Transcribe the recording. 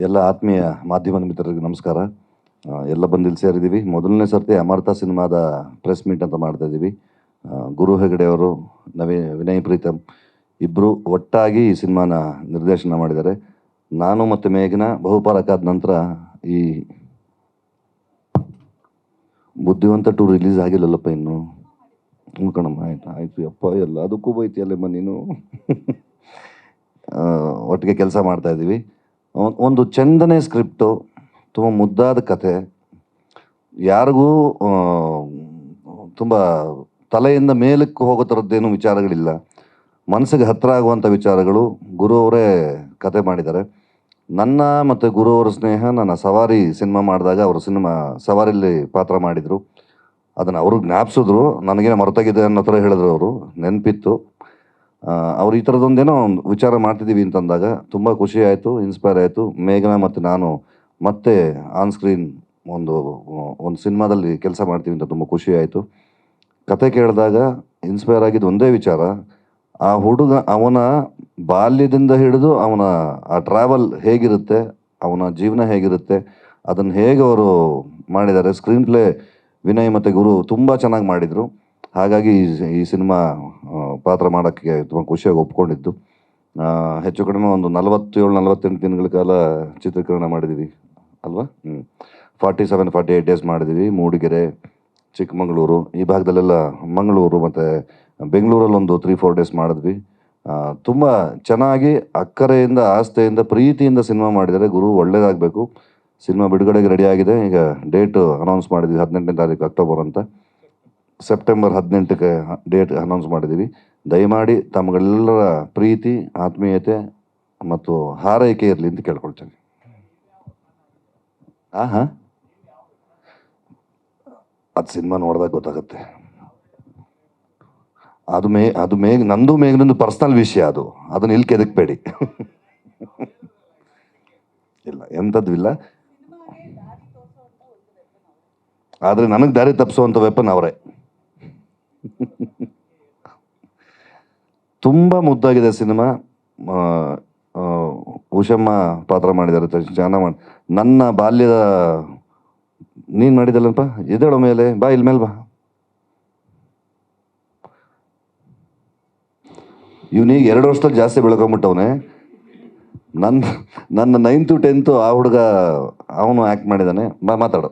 ಎಲ್ಲ ಆತ್ಮೀಯ ಮಾಧ್ಯಮದ ಮಿತ್ರರಿಗೆ ನಮಸ್ಕಾರ. ಎಲ್ಲ ಬಂದು ಇಲ್ಲಿ ಸೇರಿದ್ದೀವಿ. ಮೊದಲನೇ ಸರ್ತಿ ಅಮರ್ಥ ಸಿನಿಮಾದ ಪ್ರೆಸ್ ಮೀಟ್ ಅಂತ ಮಾಡ್ತಾ ಇದ್ದೀವಿ. ಗುರು ಹೆಗಡೆ ಅವರು, ವಿನಯ್ ಪ್ರೀತಮ್ ಇಬ್ಬರು ಒಟ್ಟಾಗಿ ಈ ಸಿನಿಮಾನ ನಿರ್ದೇಶನ ಮಾಡಿದ್ದಾರೆ. ನಾನು ಮತ್ತು ಮೇಘನ ಬಹುಪಾರಕಾದ ನಂತರ ಈ ಬುದ್ಧಿವಂತ ಟೂ ರಿಲೀಸ್ ಆಗಿಲ್ಲಲ್ಲಪ್ಪ ಇನ್ನು. ಕಣಮ್ಮ, ಆಯ್ತು ಅಪ್ಪ, ಎಲ್ಲದಕ್ಕೂ ಬೈತಿಯಲ್ಲಮ್ಮ ನೀನು. ಒಟ್ಟಿಗೆ ಕೆಲಸ ಮಾಡ್ತಾ ಇದ್ದೀವಿ. ಒಂದು ಚೆಂದನೇ ಸ್ಕ್ರಿಪ್ಟು, ತುಂಬ ಮುದ್ದಾದ ಕತೆ, ಯಾರಿಗೂ ತುಂಬ ತಲೆಯಿಂದ ಮೇಲಕ್ಕೆ ಹೋಗೋ ಥರದ್ದೇನು ವಿಚಾರಗಳಿಲ್ಲ, ಮನಸ್ಸಿಗೆ ಹತ್ತಿರ ಆಗುವಂಥ ವಿಚಾರಗಳು. ಗುರು ಅವರೇ ಕತೆ ಮಾಡಿದ್ದಾರೆ. ನನ್ನ ಮತ್ತು ಗುರು ಅವರ ಸ್ನೇಹ, ನನ್ನ ಸವಾರಿ ಸಿನಿಮಾ ಮಾಡಿದಾಗ ಅವರು ಸವಾರಿಯಲ್ಲಿ ಪಾತ್ರ ಮಾಡಿದರು. ಅದನ್ನು ಅವರು ಜ್ಞಾಪಿಸಿದ್ರು, ನನಗೇನೋ ಮರೆತಾಗಿದೆ ಅನ್ನೋ ಥರ ಹೇಳಿದ್ರು. ಅವರು ನೆನಪಿತ್ತು. ಅವ್ರು ಈ ಥರದೊಂದೇನೋ ಒಂದು ವಿಚಾರ ಮಾಡ್ತಿದ್ದೀವಿ ಅಂತಂದಾಗ ತುಂಬ ಖುಷಿ ಆಯಿತು, ಇನ್ಸ್ಪೈರ್ ಆಯಿತು. ಮೇಘನಾ ಮತ್ತು ನಾನು ಮತ್ತೆ ಆನ್ ಸ್ಕ್ರೀನ್ ಒಂದು ಸಿನಿಮಾದಲ್ಲಿ ಕೆಲಸ ಮಾಡ್ತೀವಿ ಅಂತ ತುಂಬ ಖುಷಿ ಆಯಿತು. ಕತೆ ಕೇಳಿದಾಗ ಇನ್ಸ್ಪೈರ್ ಆಗಿದ್ದು ಒಂದೇ ವಿಚಾರ, ಆ ಹುಡುಗ ಅವನ ಬಾಲ್ಯದಿಂದ ಹಿಡಿದು ಅವನ ಆ ಟ್ರಾವೆಲ್ ಹೇಗಿರುತ್ತೆ, ಅವನ ಜೀವನ ಹೇಗಿರುತ್ತೆ, ಅದನ್ನು ಹೇಗೆ ಅವರು ಮಾಡಿದ್ದಾರೆ. ಸ್ಕ್ರೀನ್ ಪ್ಲೇ ವಿನಯ್ ಮತ್ತು ಗುರು ತುಂಬ ಚೆನ್ನಾಗಿ ಮಾಡಿದರು. ಹಾಗಾಗಿ ಈ ಸಿನಿಮಾ ಪಾತ್ರ ಮಾಡೋಕ್ಕೆ ತುಂಬ ಖುಷಿಯಾಗಿ ಒಪ್ಕೊಂಡಿದ್ದು. ಹೆಚ್ಚು ಕಡಿಮೆ ಒಂದು 47-48 ದಿನಗಳ ಕಾಲ ಚಿತ್ರೀಕರಣ ಮಾಡಿದ್ದೀವಿ ಅಲ್ವಾ. 47-48 ಡೇಸ್ ಮಾಡಿದ್ದೀವಿ. ಮೂಡಿಗೆರೆ, ಚಿಕ್ಕಮಗಳೂರು, ಈ ಭಾಗದಲ್ಲೆಲ್ಲ, ಮಂಗಳೂರು ಮತ್ತು ಬೆಂಗಳೂರಲ್ಲಿ ಒಂದು 3-4 ಡೇಸ್ ಮಾಡಿದ್ವಿ. ತುಂಬ ಚೆನ್ನಾಗಿ ಅಕ್ಕರೆಯಿಂದ, ಆಸ್ಥೆಯಿಂದ, ಪ್ರೀತಿಯಿಂದ ಸಿನಿಮಾ ಮಾಡಿದ್ದಾರೆ. ಗುರು ಒಳ್ಳೇದಾಗಬೇಕು. ಸಿನಿಮಾ ಬಿಡುಗಡೆಗೆ ರೆಡಿ ಆಗಿದೆ. ಈಗ ಡೇಟು ಅನೌನ್ಸ್ ಮಾಡಿದ್ವಿ, 18ನೇ ತಾರೀಕು ಅಕ್ಟೋಬರ್ ಅಂತ. ಸೆಪ್ಟೆಂಬರ್ 18ಕ್ಕೆ ಡೇಟ್ ಅನೌನ್ಸ್ ಮಾಡಿದ್ದೀವಿ. ದಯಮಾಡಿ ತಮಗೆಲ್ಲರ ಪ್ರೀತಿ, ಆತ್ಮೀಯತೆ ಮತ್ತು ಹಾರೈಕೆ ಇರಲಿ ಅಂತ ಕೇಳ್ಕೊಳ್ತೇನೆ. ಅದು ಸಿನಿಮಾ ನೋಡಿದಾಗ ಗೊತ್ತಾಗುತ್ತೆ. ಅದು ನಂದು ಮೇಘನಂದು ಪರ್ಸ್ನಲ್ ವಿಷಯ. ಅದನ್ನು ಇಲ್ಲಿ ಕೆದಕ್ಬೇಡಿ. ಇಲ್ಲ, ಎಂಥದ್ದು ಇಲ್ಲ. ಆದರೆ ನನಗೆ ದಾರಿ ತಪ್ಪಿಸುವಂಥ ವೆಪನ್ ಅವರೇ. ತುಂಬ ಮುದ್ದಾಗಿದೆ ಸಿನಿಮಾ. ಉಷಮ್ಮ ಪಾತ್ರ ಮಾಡಿದ್ದಾರೆ, ಚೆನ್ನಾಗಿ ನನ್ನ ಬಾಲ್ಯದ ನೀನು ಮಾಡಿದಲ್ಲಪ್ಪ, ಎದ್ದೇಳೋ ಮೇಲೆ ಬಾ, ಇಲ್ಲಿ ಮೇಲೆ ಬಾ. ಇವನಿಗೆ 2 ವರ್ಷದಲ್ಲಿ ಜಾಸ್ತಿ ಬೆಳ್ಕೊಂಬಿಟ್ಟವನೇ. ನನ್ನ 9th to 10th ಆ ಹುಡುಗ ಅವನು ಆ್ಯಕ್ಟ್ ಮಾಡಿದ್ದಾನೆ. ಮಾತಾಡು.